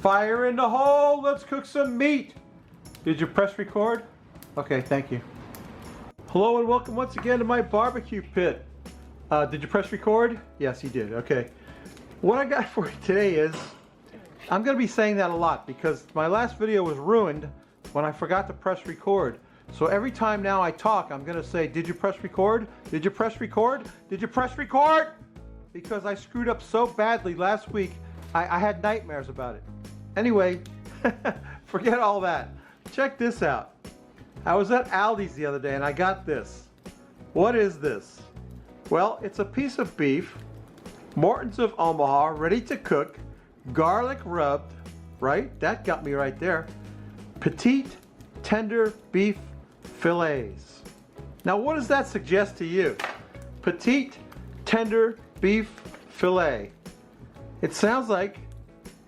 Fire in the hole, let's cook some meat. Did you press record? Okay, thank you. Hello and welcome once again to my barbecue pit. Did you press record? Yes, you did, okay. What I got for you today is, I'm gonna be saying that a lot because my last video was ruined when I forgot to press record. So every time now I talk, I'm gonna say, did you press record? Did you press record? Did you press record? Because I screwed up so badly last week, I had nightmares about it. Anyway, forget all that. Check this out. I was at Aldi's the other day and I got this. What is this? Well, it's a piece of beef, Morton's of Omaha, ready to cook, garlic rubbed, right? That got me right there. Petite, tender beef fillets. Now what does that suggest to you? Petite, tender beef fillet. It sounds like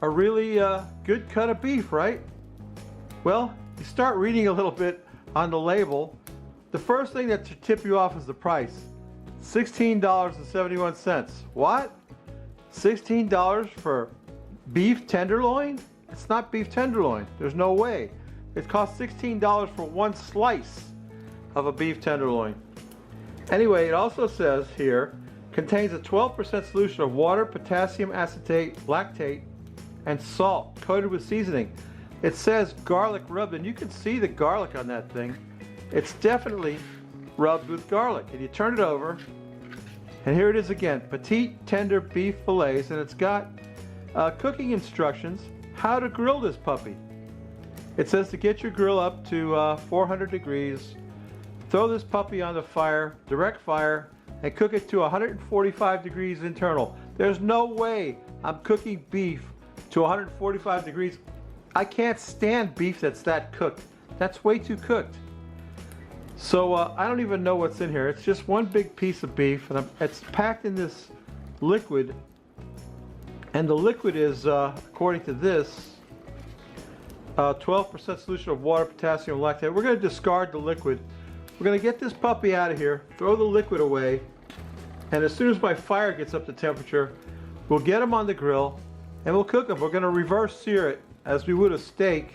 a really good cut of beef, right? Well, you start reading a little bit on the label. The first thing that should tip you off is the price. $16.71. What? $16 for beef tenderloin? It's not beef tenderloin. There's no way. It costs $16 for one slice of a beef tenderloin. Anyway, it also says here, contains a 12% solution of water, potassium acetate, lactate, and salt coated with seasoning. It says garlic rubbed, and you can see the garlic on that thing. It's definitely rubbed with garlic. And you turn it over, and here it is again, petite tender beef fillets, and it's got cooking instructions how to grill this puppy. It says to get your grill up to 400 degrees, throw this puppy on the fire, direct fire, and cook it to 145 degrees internal. There's no way I'm cooking beef to 145 degrees. I can't stand beef that's that cooked. That's way too cooked. So I don't even know what's in here. It's just one big piece of beef, and it's packed in this liquid. And the liquid is, according to this, 12% solution of water, potassium, lactate. We're going to discard the liquid. We're going to get this puppy out of here, throw the liquid away, and as soon as my fire gets up to temperature, we'll get him on the grill and we'll cook him. We're going to reverse sear it as we would a steak,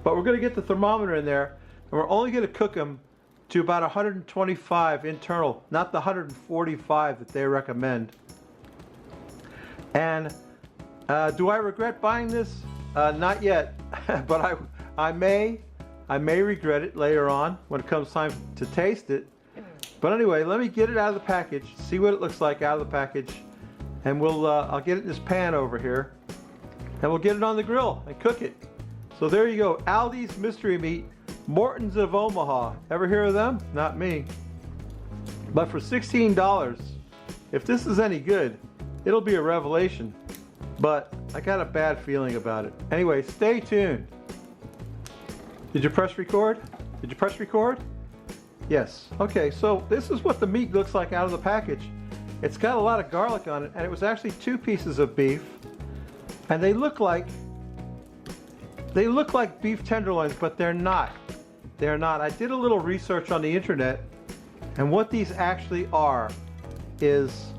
but we're going to get the thermometer in there, and we're only going to cook him to about 125 internal, not the 145 that they recommend. And do I regret buying this? Not yet, but I may regret it later on when it comes time to taste it. But anyway, let me get it out of the package, see what it looks like out of the package, and I'll get it in this pan over here, and we'll get it on the grill and cook it. So there you go, Aldi's mystery meat, Morton's of Omaha. Ever hear of them? Not me. But for $16, if this is any good, it'll be a revelation. But I got a bad feeling about it. Anyway, stay tuned. Did you press record? Did you press record? Yes. Okay, so this is what the meat looks like out of the package. It's got a lot of garlic on it, and it was actually 2 pieces of beef, and they look like beef tenderloins, but they're not. They're not. I did a little research on the internet, and what these actually are is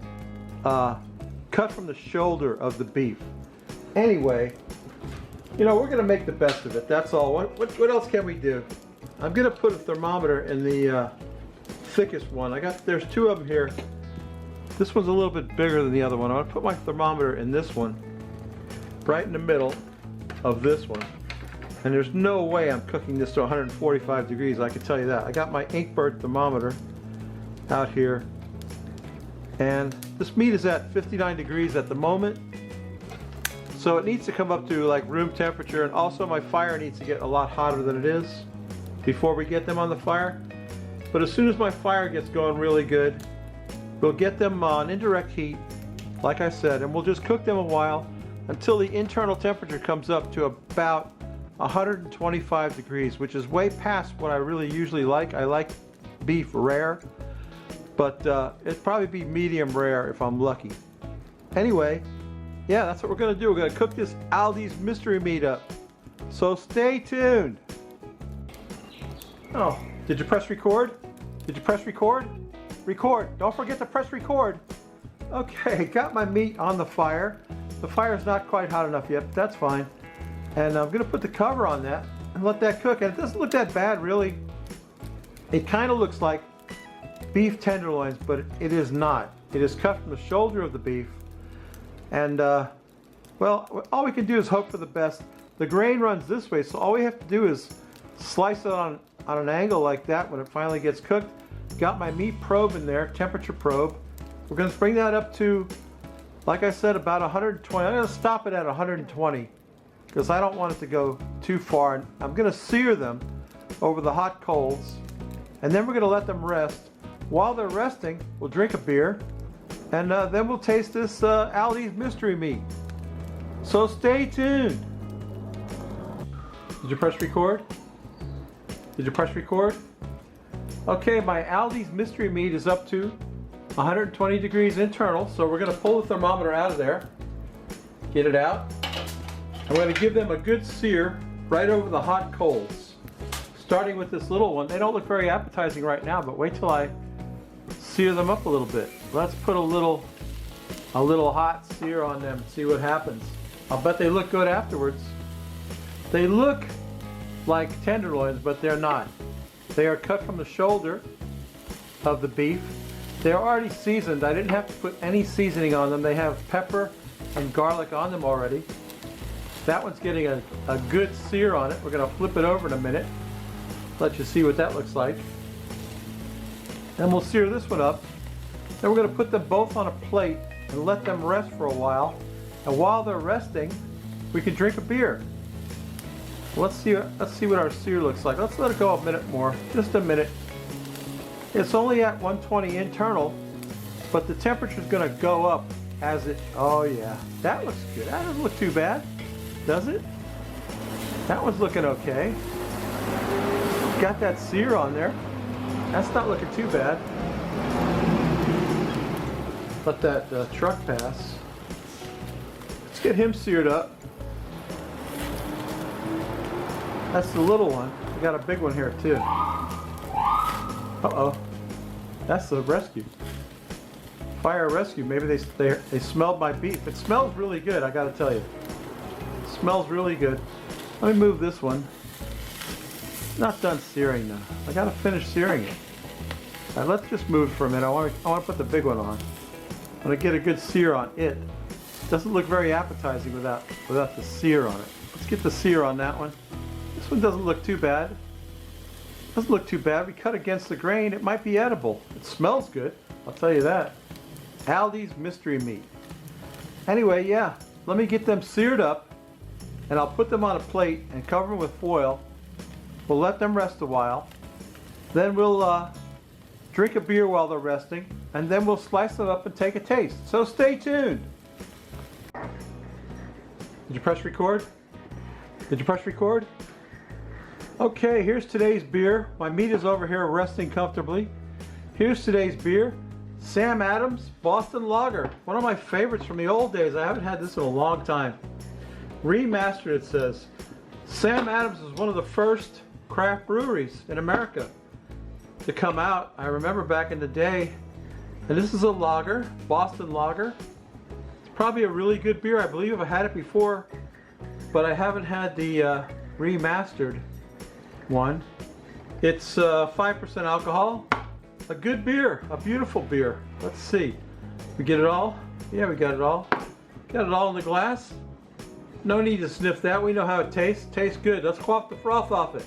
cut from the shoulder of the beef. Anyway, you know, we're going to make the best of it. That's all. What else can we do? I'm going to put a thermometer in the thickest one. There's 2 of them here. This one's a little bit bigger than the other one. I'm going to put my thermometer in this one, right in the middle of this one. And there's no way I'm cooking this to 145 degrees, I can tell you that. I got my Inkbird thermometer out here, and this meat is at 59 degrees at the moment. So it needs to come up to like room temperature, and also my fire needs to get a lot hotter than it is before we get them on the fire. But as soon as my fire gets going really good, we'll get them on indirect heat, like I said, and we'll just cook them a while until the internal temperature comes up to about 125 degrees, which is way past what I really usually like. I like beef rare, but it'd probably be medium rare if I'm lucky. Anyway, yeah, that's what we're going to do. We're going to cook this Aldi's mystery meat up. So stay tuned. Oh, did you press record? Did you press record? Record. Don't forget to press record. Okay, got my meat on the fire. The fire's not quite hot enough yet, but that's fine. And I'm gonna put the cover on that and let that cook. And it doesn't look that bad, really. It kind of looks like beef tenderloins, but it is not. It is cut from the shoulder of the beef. And well, all we can do is hope for the best. The grain runs this way, so all we have to do is slice it on an angle like that when it finally gets cooked. Got my meat probe in there, temperature probe. We're going to bring that up to, like I said, about 120. I'm going to stop it at 120 because I don't want it to go too far. I'm going to sear them over the hot coals, and then we're going to let them rest. While they're resting, we'll drink a beer, and then we'll taste this Aldi's mystery meat. So stay tuned. Did you press record? Did you press record? Okay, my Aldi's mystery meat is up to 120 degrees internal, so we're going to pull the thermometer out of there, get it out. I'm going to give them a good sear right over the hot coals, starting with this little one. They don't look very appetizing right now, but wait till I sear them up a little bit. Let's put a little hot sear on them and see what happens. I'll bet they look good afterwards. They look like tenderloins, but they're not. They are cut from the shoulder of the beef. They're already seasoned. I didn't have to put any seasoning on them. They have pepper and garlic on them already. That one's getting a good sear on it. We're going to flip it over in a minute. Let you see what that looks like. Then we'll sear this one up. Then we're going to put them both on a plate and let them rest for a while. And while they're resting, we can drink a beer. Let's see what our sear looks like. Let's let it go a minute more, just a minute. It's only at 120 internal, but the temperature is going to go up as it, oh yeah, that looks good. That doesn't look too bad, does it? That one's looking okay. Got that sear on there. That's not looking too bad. Let that truck pass. Let's get him seared up. That's the little one. We got a big one here too. Uh-oh. That's the rescue. Fire rescue. Maybe they smelled my beef. It smells really good, I gotta tell you. It smells really good. Let me move this one. Not done searing though. I gotta finish searing it. Alright, let's just move for a minute. I want to put the big one on. I want to get a good sear on it. Doesn't look very appetizing without the sear on it. Let's get the sear on that one. This one doesn't look too bad. Doesn't look too bad. We cut against the grain. It might be edible. It smells good. I'll tell you that. Aldi's mystery meat. Anyway, yeah. Let me get them seared up, and I'll put them on a plate and cover them with foil. We'll let them rest a while. Then we'll drink a beer while they're resting, and then we'll slice them up and take a taste. So stay tuned. Did you press record? Did you press record? Okay, here's today's beer. My meat is over here resting comfortably. Here's today's beer. Sam Adams Boston Lager. One of my favorites from the old days. I haven't had this in a long time. Remastered, it says. Sam Adams is one of the first craft breweries in America to come out. I remember back in the day. And this is a lager, Boston Lager. It's probably a really good beer. I believe I've had it before, but I haven't had the remastered one. It's 5% alcohol. A good beer, a beautiful beer. Let's see. We get it all? Yeah, we got it all. Got it all in the glass. No need to sniff that. We know how it tastes. Tastes good. Let's quaff the froth off it.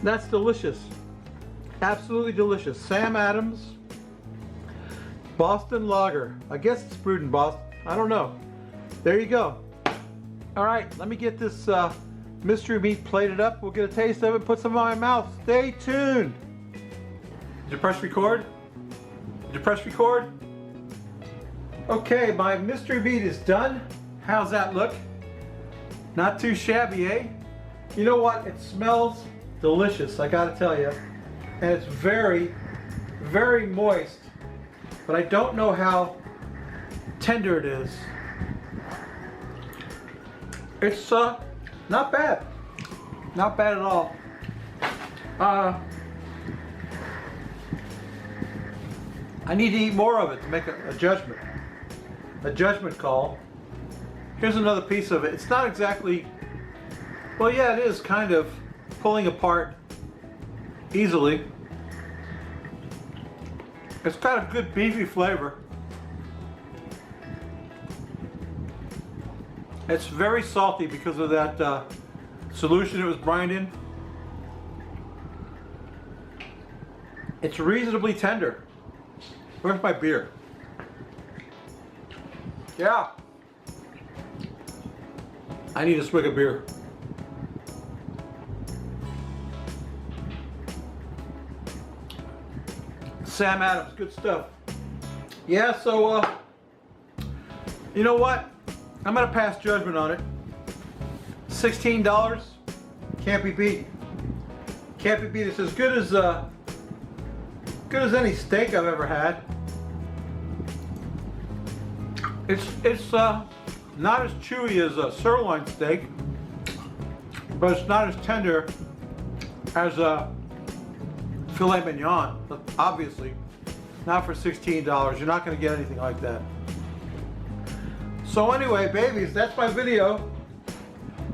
That's delicious. Absolutely delicious. Sam Adams Boston Lager. I guess it's brewed in Boston. I don't know. There you go. All right, let me get this mystery meat plated up. We'll get a taste of it, put some in my mouth. Stay tuned. Did you press record? Did you press record? Okay, my mystery meat is done. How's that look? Not too shabby, eh? You know what? It smells delicious, I gotta tell you. And it's very, very moist. But I don't know how tender it is. It's not bad. Not bad at all. I need to eat more of it to make a judgment call. Here's another piece of it. It's not exactly, well, yeah, it is kind of pulling apart easily. It's got a good beefy flavor. It's very salty because of that solution it was brined in. It's reasonably tender. Where's my beer? Yeah. I need a swig of beer. Sam Adams, good stuff. Yeah, so, you know what? I'm gonna pass judgment on it. $16, can't be beat. Can't be beat. It's as good as any steak I've ever had. It's not as chewy as a sirloin steak, but it's not as tender as a filet mignon. Obviously, not for $16. You're not going to get anything like that. So anyway, babies, that's my video.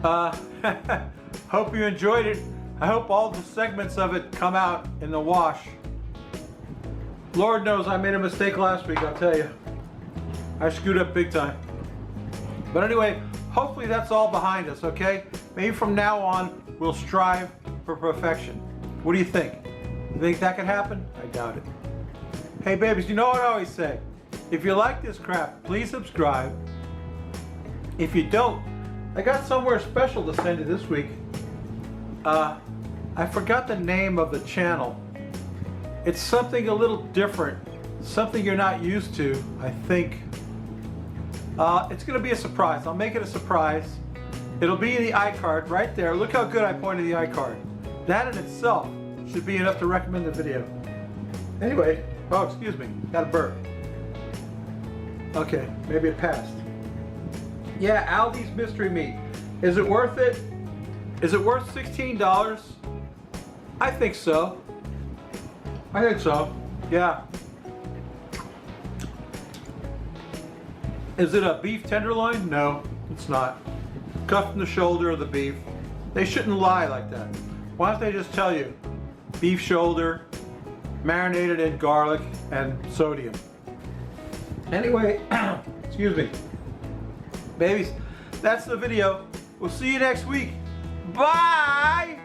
Hope you enjoyed it. I hope all the segments of it come out in the wash. Lord knows I made a mistake last week, I'll tell you. I screwed up big time. But anyway, hopefully that's all behind us, okay? Maybe from now on, we'll strive for perfection. What do you think? You think that could happen? I doubt it. Hey babies, you know what I always say? If you like this crap, please subscribe. If you don't, I got somewhere special to send you this week. I forgot the name of the channel. It's something a little different, something you're not used to, I think. It's going to be a surprise. I'll make it a surprise. It'll be in the iCard right there. Look how good I pointed the iCard. That in itself should be enough to recommend the video. Anyway, oh, excuse me, got a burp. Okay, maybe it passed. Yeah, Aldi's mystery meat. Is it worth it? Is it worth $16? I think so. I think so, yeah. Is it a beef tenderloin? No, it's not. Cut from the shoulder of the beef. They shouldn't lie like that. Why don't they just tell you? Beef shoulder, marinated in garlic and sodium. Anyway, excuse me. Babies, that's the video. We'll see you next week. Bye!